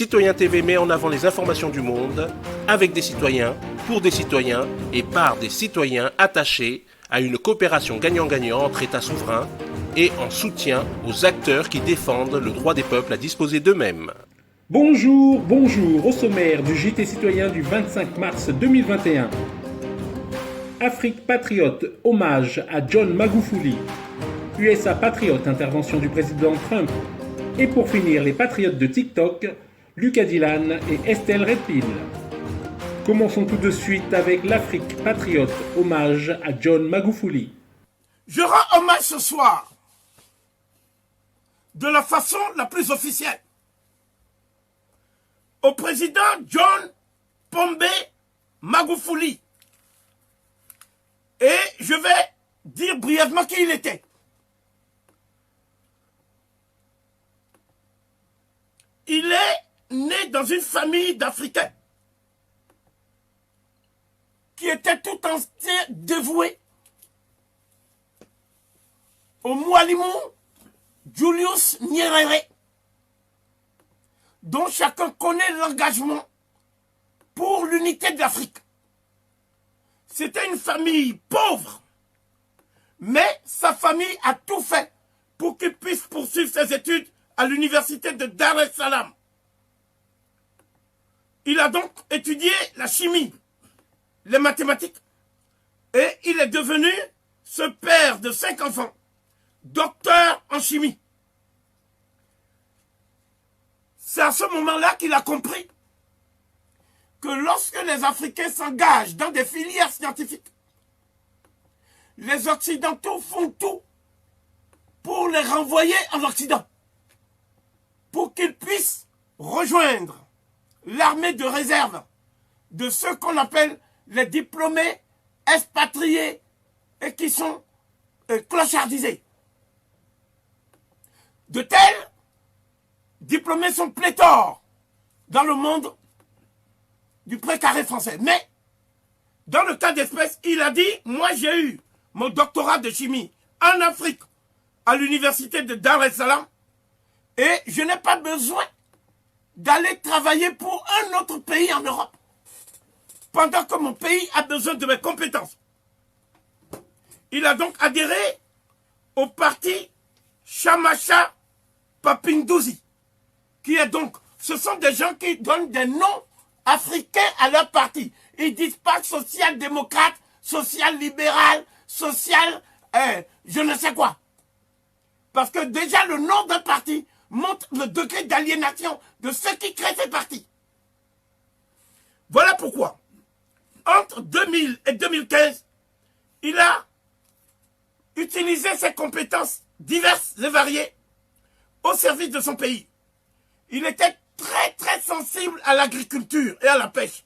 Citoyen TV met en avant les informations du monde, avec des citoyens, pour des citoyens et par des citoyens attachés à une coopération gagnant-gagnant entre États souverains et en soutien aux acteurs qui défendent le droit des peuples à disposer d'eux-mêmes. Bonjour, au sommaire du JT citoyen du 25 mars 2021. Afrique patriote, hommage à John Magufuli. USA patriote, intervention du président Trump. Et pour finir, les patriotes de TikTok, Lucas Dylan et Estelle Redpil. Commençons tout de suite avec l'Afrique patriote, hommage à John Magufuli. Je rends hommage ce soir de la façon la plus officielle au président John Pombe Magufuli. Et je vais dire brièvement qui il était. Il est né dans une famille d'Africains qui étaient tout entiers dévoués au Mwalimu Julius Nyerere, dont chacun connaît l'engagement pour l'unité de l'Afrique. C'était une famille pauvre, mais sa famille a tout fait pour qu'il puisse poursuivre ses études à l'université de Dar es Salaam. Il a donc étudié la chimie, les mathématiques, et il est devenu ce père de 5 enfants, docteur en chimie. C'est à ce moment-là qu'il a compris que lorsque les Africains s'engagent dans des filières scientifiques, les Occidentaux font tout pour les renvoyer en Occident, pour qu'ils puissent rejoindre l'armée de réserve de ceux qu'on appelle les diplômés expatriés et qui sont clochardisés. De tels diplômés sont pléthores dans le monde du précaré français. Mais, dans le cas d'espèce, il a dit, moi j'ai eu mon doctorat de chimie en Afrique, à l'université de Dar es Salaam, et je n'ai pas besoin d'aller travailler pour un autre pays en Europe, pendant que mon pays a besoin de mes compétences. Il a donc adhéré au parti Chamacha Papinduzi, qui est donc, ce sont des gens qui donnent des noms africains à leur parti. Ils disent pas social-démocrate, social-libéral, social, je ne sais quoi. Parce que déjà le nom d'un parti montre le degré d'aliénation de ceux qui créent ces partis. Voilà pourquoi, entre 2000 et 2015, il a utilisé ses compétences diverses et variées au service de son pays. Il était très sensible à l'agriculture et à la pêche.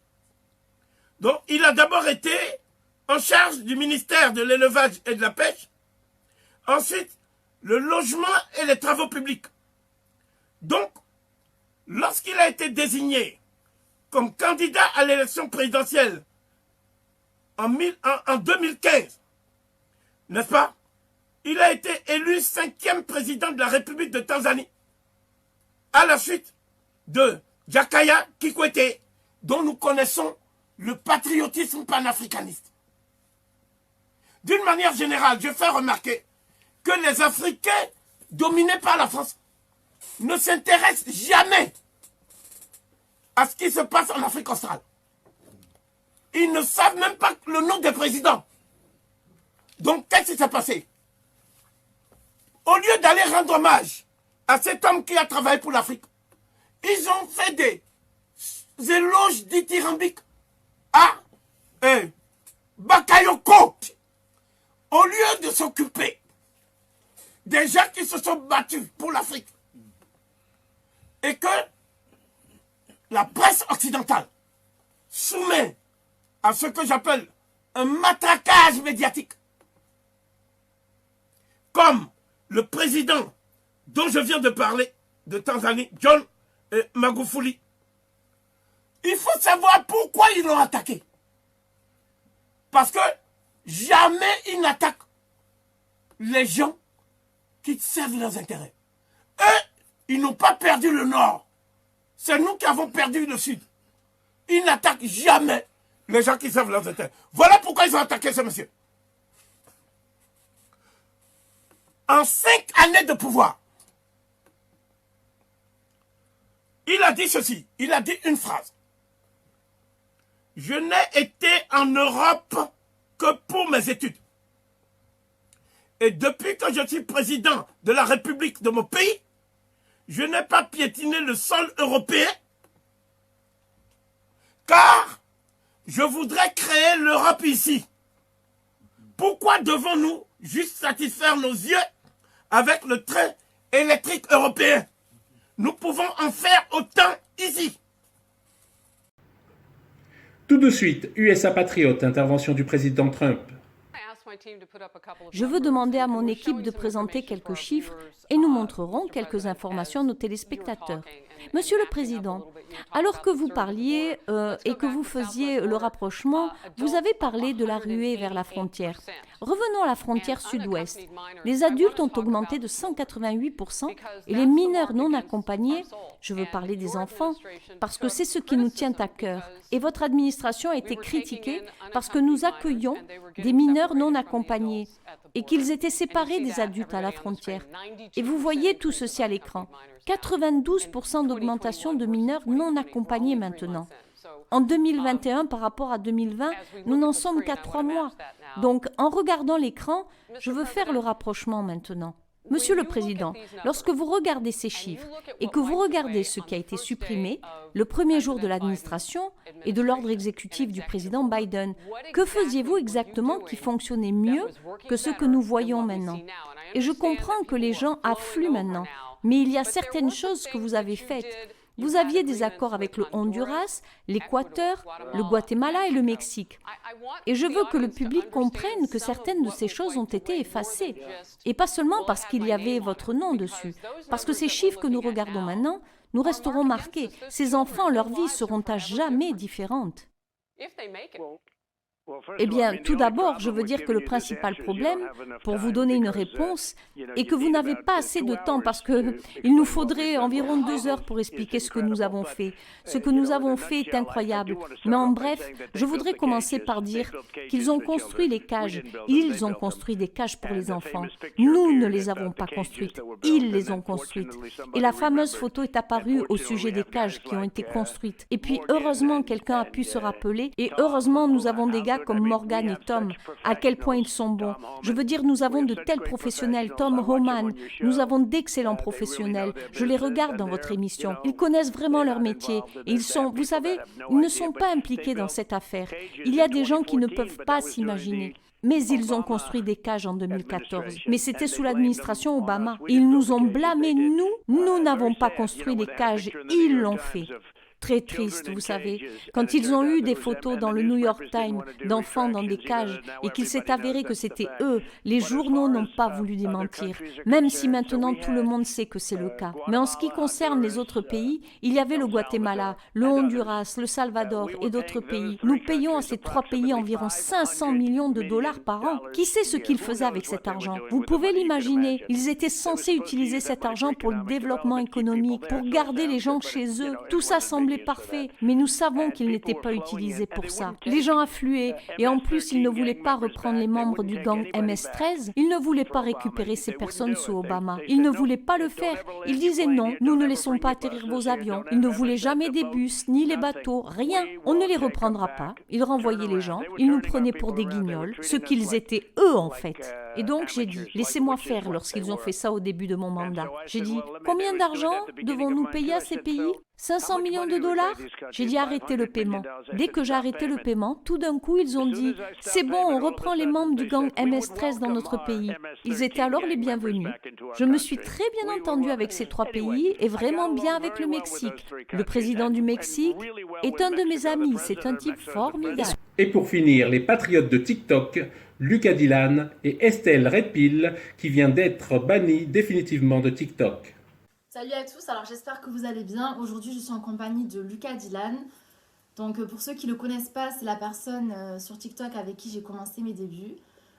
Donc, il a d'abord été en charge du ministère de l'élevage et de la pêche. Ensuite, le logement et les travaux publics. Donc, lorsqu'il a été désigné comme candidat à l'élection présidentielle en 2015, n'est-ce pas? Il a été élu 5e président de la République de Tanzanie, à la suite de Jakaya Kikwete, dont nous connaissons le patriotisme panafricaniste. D'une manière générale, je fais remarquer que les Africains dominés par la France ne s'intéressent jamais à ce qui se passe en Afrique australe. Ils ne savent même pas le nom des présidents. Donc, qu'est-ce qui s'est passé? Au lieu d'aller rendre hommage à cet homme qui a travaillé pour l'Afrique, ils ont fait des éloges dithyrambiques à Bakayoko. Au lieu de s'occuper des gens qui se sont battus pour l'Afrique. Et que la presse occidentale soumet à ce que j'appelle un matraquage médiatique. Comme le président dont je viens de parler, de Tanzanie, John Magufuli. Il faut savoir pourquoi ils l'ont attaqué. Parce que jamais ils n'attaquent les gens qui servent leurs intérêts. Eux, ils n'ont pas perdu le Nord. C'est nous qui avons perdu le Sud. Ils n'attaquent jamais les gens qui servent leurs intérêts. Voilà pourquoi ils ont attaqué ce monsieur. En 5 années de pouvoir, il a dit ceci, il a dit une phrase. Je n'ai été en Europe que pour mes études. Et depuis que je suis président de la République de mon pays, je n'ai pas piétiné le sol européen, car je voudrais créer l'Europe ici. Pourquoi devons-nous juste satisfaire nos yeux avec le train électrique européen? Nous pouvons en faire autant ici. Tout de suite, USA Patriot, intervention du président Trump. Je veux demander à mon équipe de présenter quelques chiffres et nous montrerons quelques informations à nos téléspectateurs. Monsieur le Président, alors que vous parliez et que vous faisiez le rapprochement, vous avez parlé de la ruée vers la frontière. Revenons à la frontière sud-ouest. Les adultes ont augmenté de 188% et les mineurs non accompagnés, je veux parler des enfants, parce que c'est ce qui nous tient à cœur. Et votre administration a été critiquée parce que nous accueillons des mineurs non accompagnés et qu'ils étaient séparés des adultes à la frontière. Et vous voyez tout ceci à l'écran. 92% d'augmentation de mineurs non accompagnés maintenant. En 2021 par rapport à 2020, nous n'en sommes qu'à 3 mois. Donc, en regardant l'écran, je veux faire le rapprochement maintenant. Monsieur le Président, lorsque vous regardez ces chiffres et que vous regardez ce qui a été supprimé le premier jour de l'administration et de l'ordre exécutif du président Biden, que faisiez-vous exactement qui fonctionnait mieux que ce que nous voyons maintenant? Et je comprends que les gens affluent maintenant, mais il y a certaines choses que vous avez faites. Vous aviez des accords avec le Honduras, l'Équateur, le Guatemala et le Mexique. Et je veux que le public comprenne que certaines de ces choses ont été effacées. Et pas seulement parce qu'il y avait votre nom dessus. Parce que ces chiffres que nous regardons maintenant, nous resterons marqués. Ces enfants, leurs vies seront à jamais différentes. Eh bien, tout d'abord, je veux dire que le principal problème, pour vous donner une réponse, est que vous n'avez pas assez de temps parce qu'il nous faudrait environ 2 heures pour expliquer ce que nous avons fait. Ce que nous avons fait est incroyable. Mais en bref, je voudrais commencer par dire qu'ils ont construit les cages. Ils ont construit des cages pour les enfants. Nous ne les avons pas construites. Ils les ont construites. Et la fameuse photo est apparue au sujet des cages qui ont été construites. Et puis, heureusement, quelqu'un a pu se rappeler. Et heureusement, nous avons des gars comme Morgan et Tom, à quel point ils sont bons. Je veux dire, nous avons de tels professionnels, Tom Homan, nous avons d'excellents professionnels. Je les regarde dans votre émission. Ils connaissent vraiment leur métier. Et ils sont, vous savez, ils ne sont pas impliqués dans cette affaire. Il y a des gens qui ne peuvent pas s'imaginer. Mais ils ont construit des cages en 2014. Mais c'était sous l'administration Obama. Ils nous ont blâmés, nous n'avons pas construit les cages, ils l'ont fait. Très triste, vous savez, quand ils ont eu des photos dans le New York Times d'enfants dans des cages et qu'il s'est avéré que c'était eux, les journaux n'ont pas voulu démentir, même si maintenant tout le monde sait que c'est le cas. Mais en ce qui concerne les autres pays, il y avait le Guatemala, le Honduras, le Salvador et d'autres pays. Nous payons à ces 3 pays environ 500 millions de dollars par an. Qui sait ce qu'ils faisaient avec cet argent? Vous pouvez l'imaginer, ils étaient censés utiliser cet argent pour le développement économique, pour garder les gens chez eux. Tout ça semblait parfait, mais nous savons qu'il n'était pas utilisé pour ça. Les gens affluaient et en plus ils ne voulaient pas reprendre les membres du gang MS-13, ils ne voulaient pas récupérer ces personnes sous Obama. Ils ne voulaient pas le faire. Ils disaient non, nous ne laissons pas atterrir vos avions. Ils ne voulaient jamais des bus, ni les bateaux, rien. On ne les reprendra pas. Ils renvoyaient les gens, ils nous prenaient pour des guignols, ce qu'ils étaient eux en fait. Et donc j'ai dit, laissez-moi faire lorsqu'ils ont fait ça au début de mon mandat. J'ai dit, combien d'argent devons-nous payer à ces pays? 500 millions de dollars? J'ai dit arrêtez le paiement. Dès que j'ai arrêté le paiement, tout d'un coup ils ont dit c'est bon, on reprend les membres du gang MS-13 dans notre pays. Ils étaient alors les bienvenus. Je me suis très bien entendu avec ces 3 pays et vraiment bien avec le Mexique. Le président du Mexique est un de mes amis, c'est un type formidable. Et pour finir, les patriotes de TikTok, Lucas Dylan et Estelle Redpill qui vient d'être bannis définitivement de TikTok. Salut à tous, alors j'espère que vous allez bien. Aujourd'hui je suis en compagnie de Lucas Dylan. Donc pour ceux qui ne le connaissent pas, c'est la personne sur TikTok avec qui j'ai commencé mes débuts.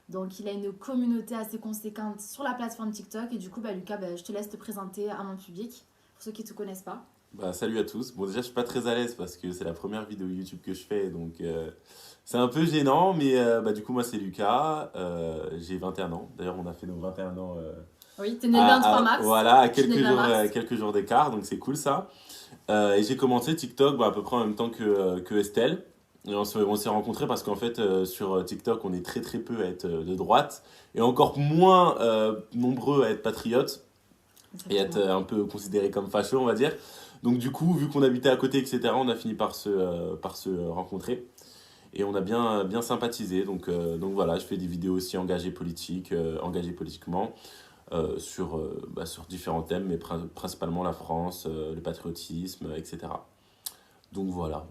Donc il a une communauté assez conséquente sur la plateforme TikTok. Et du coup Lucas, je te laisse te présenter à mon public, pour ceux qui ne te connaissent pas. Bah, salut à tous. Bon, déjà, je suis pas très à l'aise parce que c'est la première vidéo YouTube que je fais, donc c'est un peu gênant, mais bah, du coup, moi, c'est Lucas, j'ai 21 ans. D'ailleurs, on a fait nos 21 ans Oui, t'es né le 23 mars. voilà, à Je suis née le 20 mars. quelques jours d'écart, donc c'est cool ça. Et j'ai commencé TikTok bah, à peu près en même temps que Estelle. Et on s'est rencontrés parce qu'en fait, sur TikTok, on est très très peu à être de droite et encore moins nombreux à être patriotes et être Exactement. un peu considérés comme fachos, on va dire. Donc du coup, vu qu'on habitait à côté, etc., on a fini par se rencontrer et on a bien sympathisé. Donc voilà, je fais des vidéos aussi engagées politiquement sur différents thèmes, mais principalement la France, le patriotisme, etc. Donc voilà.